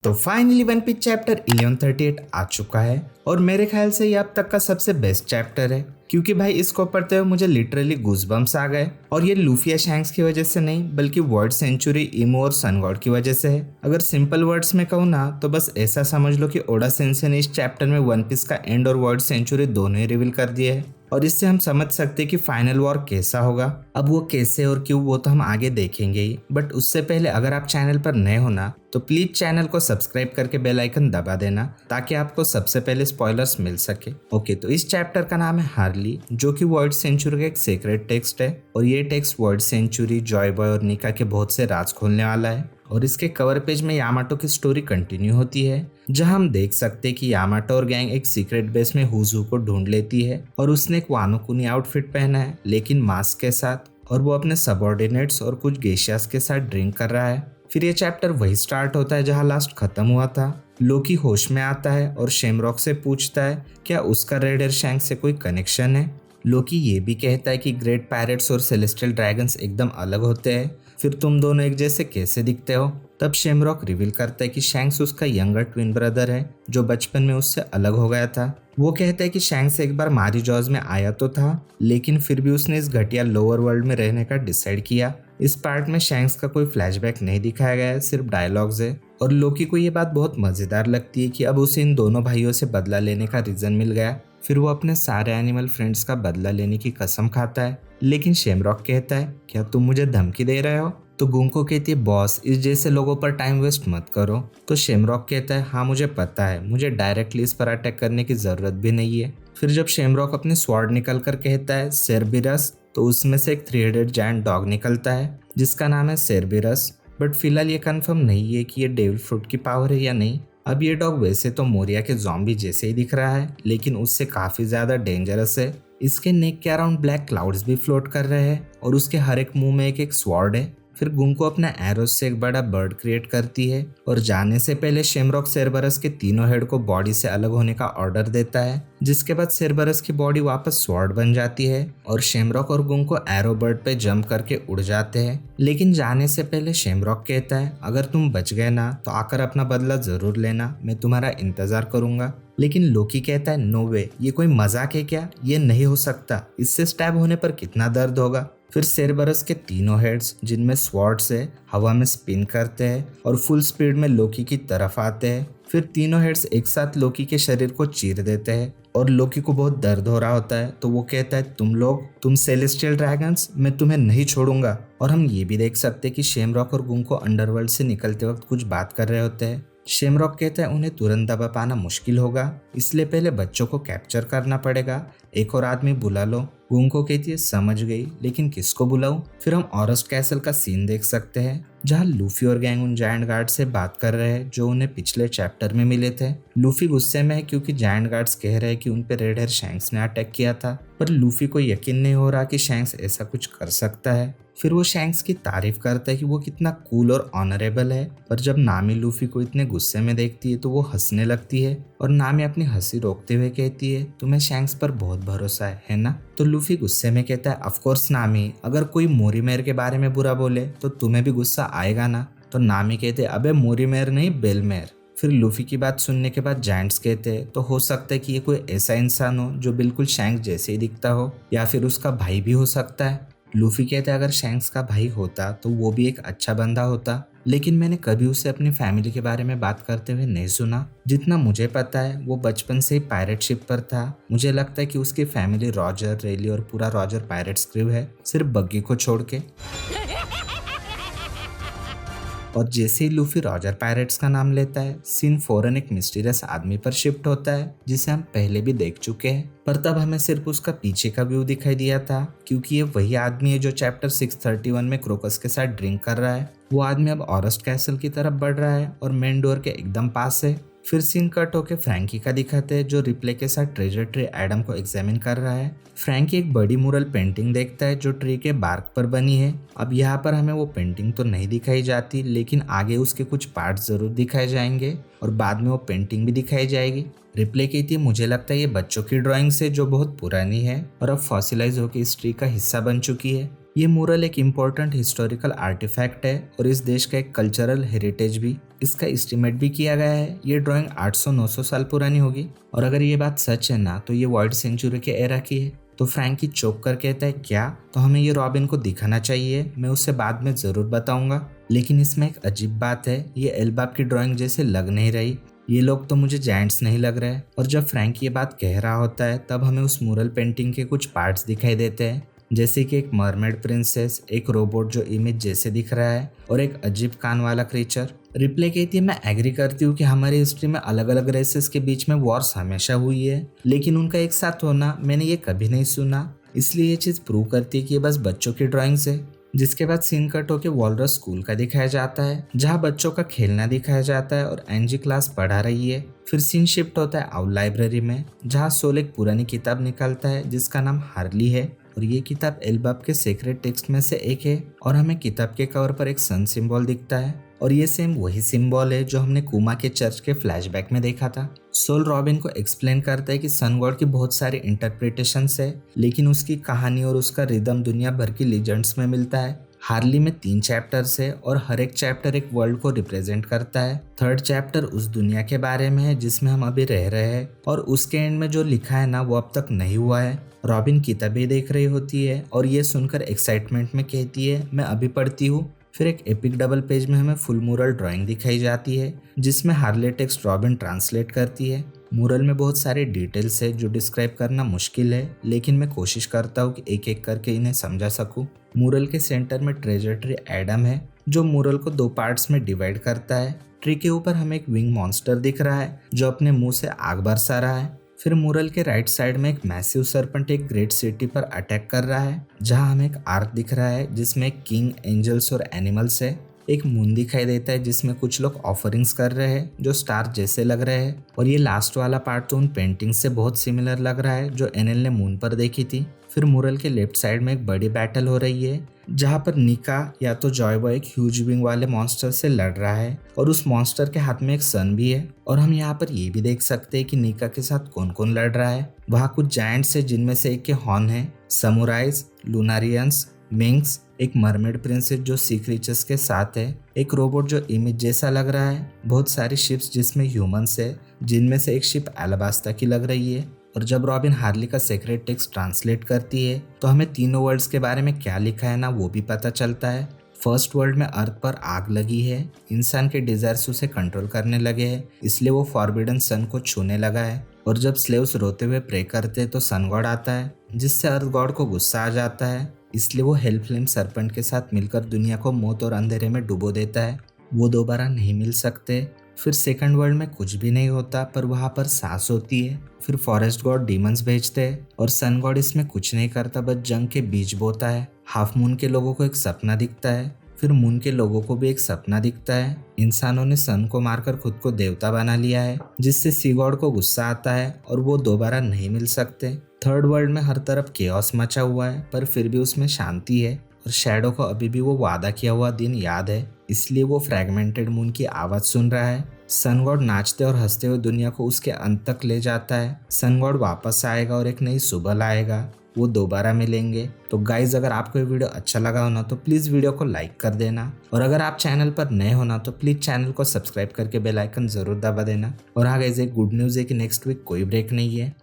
तो finally one piece chapter 1138 आ चुका है और मेरे ख्याल से ये अब तक का सबसे बेस्ट चैप्टर है क्योंकि भाई इसको पढ़ते हुए मुझे लिटरली गूज़बम्प्स आ गए। और ये लूफी या शैंक्स की वजह से नहीं बल्कि वर्ड सेंचुरी, इमो और सन गॉड की वजह से है। अगर सिंपल वर्ड्स में कहूँ ना तो बस ऐसा समझ लो कि ओडा सेंसे ने इस चैप्टर में वन पीस का एंड और वर्ड सेंचुरी दोनों ही रिवील कर दिए है और इससे हम समझ सकते हैं कि फाइनल वॉर कैसा होगा। अब वो कैसे और क्यों वो तो हम आगे देखेंगे ही, बट उससे पहले अगर आप चैनल पर नए हो ना तो प्लीज चैनल को सब्सक्राइब करके बेल आइकन दबा देना ताकि आपको सबसे पहले स्पॉयलर्स मिल सके। ओके, तो इस चैप्टर का नाम है हार्ली, जो कि वर्ड सेंचुरी का एक सीक्रेट टेक्स्ट है और ये text word century, joy boy और निका के बहुत से राज खोलने वाला है। और इसके कवर पेज में यामाटो की स्टोरी कंटिन्यू होती है जहां हम देख सकते हैं कि यामाटो और गैंग एक सीक्रेट बेस में हुजू को ढूंढ लेती है और उसने एक वानो कुनी आउटफिट पहना है लेकिन मास्क के साथ, और वो अपने सबऑर्डिनेट्स और कुछ गेशियास के साथ ड्रिंक कर रहा है। फिर ये चैप्टर वही स्टार्ट होता है जहां लास्ट खत्म हुआ था। लोकी होश में आता है और शेमरॉक से पूछता है क्या उसका रेड एयर शैंक से कोई कनेक्शन है। लोकी ये भी कहता है कि ग्रेट पायरेट्स और सेलेस्टियल ड्रैगन्स एकदम अलग होते हैं, फिर तुम दोनों एक जैसे कैसे दिखते हो। तब शेमरॉक रिवील करता है कि शैंक्स उसका यंगर ट्विन ब्रदर है जो बचपन में उससे अलग हो गया था। वो कहता है कि शैंक्स एक बार मारी जॉज में आया तो था लेकिन फिर भी उसने इस घटिया लोअर वर्ल्ड में रहने का डिसाइड किया। इस पार्ट में शैंक्स का कोई फ्लैशबैक नहीं दिखाया गया है, सिर्फ डायलॉग्स है। और लोकी को ये बात बहुत मजेदार लगती है कि अब उसे इन दोनों भाइयों से बदला लेने का रीजन मिल गया। फिर वो अपने सारे एनिमल फ्रेंड्स का बदला लेने की कसम खाता है लेकिन शेमरॉक कहता है क्या तुम मुझे धमकी दे रहे हो। तो गुंको कहती है बॉस इस जैसे लोगों पर टाइम वेस्ट मत करो। तो शेमरॉक कहता है हाँ मुझे पता है, मुझे डायरेक्टली इस पर अटैक करने की जरूरत भी नहीं है। फिर जब शेमरॉक अपने स्वॉर्ड निकल कर कहता है सेरबिरस, तो उसमें से एक 3 हेडेड जायंट डॉग निकलता है जिसका नाम है सेरबिरस। बट फिलहाल ये कंफर्म नहीं है कि ये डेविल फ्रूट की पावर है या नहीं। अब ये डॉग वैसे तो मोरिया के ज़ॉम्बी जैसे ही दिख रहा है लेकिन उससे काफी ज्यादा डेंजरस है। इसके नेक के अराउंड ब्लैक क्लाउड्स भी फ्लोट कर रहे हैं और उसके हर एक मुंह में एक एक स्वॉर्ड है। फिर गुंको अपना एरोस से एक बड़ा बर्ड क्रिएट करती है और जाने से पहले शेमरॉक सेरबरस के तीनों हेड को बॉडी से अलग होने का ऑर्डर देता है, जिसके बाद सेरबरस की बॉडी वापस स्वॉर्ड बन जाती है और शेमरॉक और गुंको एरो बर्ड पे जंप करके उड़ जाते हैं। लेकिन जाने से पहले शेमरॉक कहता है अगर तुम बच गए ना तो आकर अपना बदला जरूर लेना, मैं तुम्हारा इंतजार करूंगा। लेकिन लोकी कहता है नो वे, ये कोई मजाक है क्या, ये नहीं हो सकता, इससे स्टैब होने पर कितना दर्द होगा। फिर सेरबरस के तीनों हेड्स जिनमें स्वॉर्ड्स है हवा में स्पिन करते हैं और फुल स्पीड में लोकी की तरफ आते हैं। फिर तीनों हेड्स एक साथ लोकी के शरीर को चीर देते हैं और लोकी को बहुत दर्द हो रहा होता है। तो वो कहता है तुम सेलेस्टियल ड्रैगन्स, मैं तुम्हें नहीं छोड़ूंगा। और हम ये भी देख सकते हैं कि शेमरॉक और गुंको अंडरवर्ल्ड से निकलते वक्त कुछ बात कर रहे होते हैं। शेमरॉक कहता है उन्हें तुरंत दबा पाना मुश्किल होगा, इसलिए पहले बच्चों को कैप्चर करना पड़ेगा, एक और आदमी बुला लो। गुंको कहती है समझ गई, लेकिन किसको बुलाऊं। फिर हम ऑरस्ट कैसल का सीन देख सकते हैं जहां लूफी और गैंग उन जायंट गार्ड से बात कर रहे हैं जो उन्हें पिछले चैप्टर में मिले थे। लूफी गुस्से में है क्योंकि जायंट गार्ड्स कह रहे हैं कि उन पे रेड हेयर शैंक्स ने अटैक किया था, पर लूफी को यकीन नहीं हो रहा कि शैंक्स ऐसा कुछ कर सकता है। फिर वो शैंक्स की तारीफ करता है कि वो कितना कूल और ऑनरेबल है, पर जब नामी लूफी को इतने गुस्से में देखती है तो वो हंसने लगती है और नामी अपनी हंसी रोकते हुए कहती है तुम्हें शैंक्स पर बहुत भरोसा है ना। तो लूफी गुस्से में कहता है ऑफ कोर्स नामी, अगर कोई मोरीमेर के बारे में बुरा बोले तो तुम्हें भी गुस्सा आएगा ना। तो नामी कहते अबे मोरीमेर नहीं बेलमेर। फिर लूफी की बात सुनने के बाद जायंट्स कहते हैं तो हो सकता है कि ये कोई ऐसा इंसान हो जो बिल्कुल शैंक्स जैसे ही दिखता हो या फिर उसका भाई भी हो सकता है। लूफी कहते हैं अगर शैंक्स का भाई होता तो वो भी एक अच्छा बंदा होता, लेकिन मैंने कभी उसे अपनी फैमिली के बारे में बात करते हुए नहीं सुना। जितना मुझे पता है वो बचपन से ही पायरेट शिप पर था। मुझे लगता है कि उसकी फैमिली रॉजर, रेली और पूरा रॉजर पायरेट्स क्रू है, सिर्फ बग्गी को छोड़ के। और जैसे ही लूफी रॉजर पायरेट्स का नाम लेता है सीन फौरन एक मिस्टीरियस आदमी पर शिफ्ट होता है जिसे हम पहले भी देख चुके हैं, पर तब हमें सिर्फ उसका पीछे का व्यू दिखाई दिया था क्योंकि ये वही आदमी है जो चैप्टर 631 में क्रोकस के साथ ड्रिंक कर रहा है। वो आदमी अब ऑरस्ट कैसल की तरफ बढ़ रहा है और मेन डोर के एकदम पास है। फिर सीन कट होके फ्रैंकी का दिखाते हैं जो रिप्ले के साथ ट्रेजर ट्री एडम को एग्जामिन कर रहा है। फ्रैंकी एक बड़ी मुरल पेंटिंग देखता है जो ट्री के बार्क पर बनी है। अब यहाँ पर हमें वो पेंटिंग तो नहीं दिखाई जाती लेकिन आगे उसके कुछ पार्ट्स जरूर दिखाए जाएंगे और बाद में वो पेंटिंग भी दिखाई जाएगी। रिप्ले कहती है मुझे लगता है ये बच्चों की ड्राइंग्स है जो बहुत पुरानी है और अब फॉसिलाइज होकर इस ट्री का हिस्सा बन चुकी है। ये मूरल एक इम्पोर्टेंट हिस्टोरिकल आर्टिफैक्ट है और इस देश का एक कल्चरल हेरिटेज भी। इसका एस्टिमेट भी किया गया है ये ड्राइंग 800-900 साल पुरानी होगी। और अगर ये बात सच है ना तो ये वर्ल्ड सेंचुरी के एरा की है। तो फ्रैंकी चौंक कर कहता है क्या, तो हमें ये रॉबिन को दिखाना चाहिए, मैं उसे बाद में जरूर बताऊंगा। लेकिन इसमें एक अजीब बात है, ये एल्बाब की ड्राइंग जैसे लग नहीं रही। ये लोग तो मुझे जायंट्स नहीं लग रहे। और जब फ्रैंक ये बात कह रहा होता है तब हमें उस मूरल पेंटिंग के कुछ पार्ट्स दिखाई देते हैं, जैसे कि एक मरमेड प्रिंसेस, एक रोबोट जो इमेज जैसे दिख रहा है और एक अजीब कान वाला क्रीचर। रिप्ले कहती है मैं एग्री करती हूँ कि हमारी हिस्ट्री में अलग अलग रेसेस के बीच में वॉर्स हमेशा हुई है, लेकिन उनका एक साथ होना मैंने ये कभी नहीं सुना। इसलिए ये चीज प्रूव करती है कि ये बस बच्चों की ड्राइंग्स है। जिसके बाद सीन कट होकर वॉलरस स्कूल का दिखाया जाता है जहाँ बच्चों का खेलना दिखाया जाता है और एंजी क्लास पढ़ा रही है। फिर सीन शिफ्ट होता है आउट लाइब्रेरी में जहाँ सोल एक पुरानी किताब निकालता है जिसका नाम हार्ली है और ये किताब एल्बाब के सीक्रेट टेक्स्ट में से एक है। और हमें किताब के कवर पर एक सन सिंबल दिखता है और ये सेम वही सिंबल है जो हमने कुमा के चर्च के फ्लैशबैक में देखा था। सोल रॉबिन को एक्सप्लेन करता है कि सन गॉड की बहुत सारी इंटरप्रिटेशंस है, लेकिन उसकी कहानी और उसका रिदम दुनिया भर की लीजेंड्स में मिलता है। हार्ली में 3 चैप्टर्स है और हर एक चैप्टर एक वर्ल्ड को रिप्रेजेंट करता है। थर्ड चैप्टर उस दुनिया के बारे में है जिसमें हम अभी रह रहे हैं और उसके एंड में जो लिखा है ना वो अब तक नहीं हुआ है। रॉबिन किताबें देख रही होती है और ये सुनकर एक्साइटमेंट में कहती है मैं अभी पढ़ती हूँ। फिर एक एपिक डबल पेज में हमें फुल मूरल ड्राइंग दिखाई जाती है जिसमें हार्ले टेक्स्ट रॉबिन ट्रांसलेट करती है। मूरल में बहुत सारे डिटेल्स है जो डिस्क्राइब करना मुश्किल है, लेकिन मैं कोशिश करता हूँ कि एक एक करके इन्हें समझा सकूं। मूरल के सेंटर में ट्रेजर ट्री एडम है जो मूरल को 2 पार्ट्स में डिवाइड करता है। ट्री के ऊपर हमें एक विंग मॉन्स्टर दिख रहा है जो अपने मुंह से आग बरसा रहा है। फिर मूरल के राइट साइड में एक मैसिव सरपेंट एक ग्रेट सिटी पर अटैक कर रहा है जहां हमें एक आर्क दिख रहा है जिसमें किंग, एंजल्स और एनिमल्स है। एक मून दिखाई देता है जिसमें कुछ लोग ऑफरिंग्स कर रहे हैं जो स्टार जैसे लग रहे हैं। और ये लास्ट वाला पार्ट तो उन पेंटिंग से बहुत सिमिलर लग रहा है जो एनएल ने मून पर देखी थी। फिर मूरल के लेफ्ट साइड में एक बड़ी बैटल हो रही है जहाँ पर निका या तो जॉय बॉय एक ह्यूज विंग वाले मॉन्स्टर से लड़ रहा है और उस मॉन्स्टर के हाथ में एक सन भी है। और हम यहाँ पर ये भी देख सकते हैं कि निका के साथ कौन कौन लड़ रहा है। वहाँ कुछ जायंट्स है जिनमें से एक के हॉर्न है, समुराइज, लूनारियंस, मिंक्स, एक मरमेड प्रिंसेस जो सी क्रीचर्स के साथ है, एक रोबोट जो इमेज जैसा लग रहा है, बहुत सारी शिप्स जिसमें ह्यूमंस है जिनमें से एक शिप एलाबास्ता की लग रही है। और जब रॉबिन हार्ली का सीक्रेट टेक्स्ट ट्रांसलेट करती है तो हमें तीनों वर्ल्ड्स के बारे में क्या लिखा है ना वो भी पता चलता है। फर्स्ट वर्ल्ड में अर्थ पर आग लगी है, इंसान के डिजायर्स उसे कंट्रोल करने लगे हैं, इसलिए वो फॉरबिडन सन को छूने लगा है। और जब स्लेव्स रोते हुए प्रे करते तो सन गॉड आता है जिससे अर्थ गॉड को गुस्सा आ जाता है, इसलिए वो हेल फ्लेम सरपेंट के साथ मिलकर दुनिया को मौत और अंधेरे में डुबो देता है। वो दोबारा नहीं मिल सकते। फिर सेकंड वर्ल्ड में कुछ भी नहीं होता पर वहाँ पर सांस होती है। फिर फॉरेस्ट गॉड डीमंस भेजते हैं और सन गॉड इसमें कुछ नहीं करता बस जंग के बीज बोता है। हाफ मून के लोगों को एक सपना दिखता है, फिर मून के लोगों को भी एक सपना दिखता है। इंसानों ने सन को मारकर खुद को देवता बना लिया है जिससे सी गॉड को गुस्सा आता है और वो दोबारा नहीं मिल सकते। थर्ड वर्ल्ड में हर तरफ केओस मचा हुआ है पर फिर भी उसमें शांति है और शैडो को अभी भी वो वादा किया हुआ दिन याद है, इसलिए वो फ्रैगमेंटेड मून की आवाज सुन रहा है। सन गॉड नाचते और हंसते हुए दुनिया को उसके अंत तक ले जाता है। सन गॉड वापस आएगा और एक नई सुबह लाएगा, वो दोबारा मिलेंगे। तो गाइज अगर आपको ये वीडियो अच्छा लगा हो ना तो प्लीज़ वीडियो को लाइक कर देना और अगर आप चैनल पर नए हो ना तो प्लीज़ चैनल को सब्सक्राइब करके बेल आइकन जरूर दबा देना। और हाँ गाइज एक गुड न्यूज़ है कि नेक्स्ट वीक कोई ब्रेक नहीं है,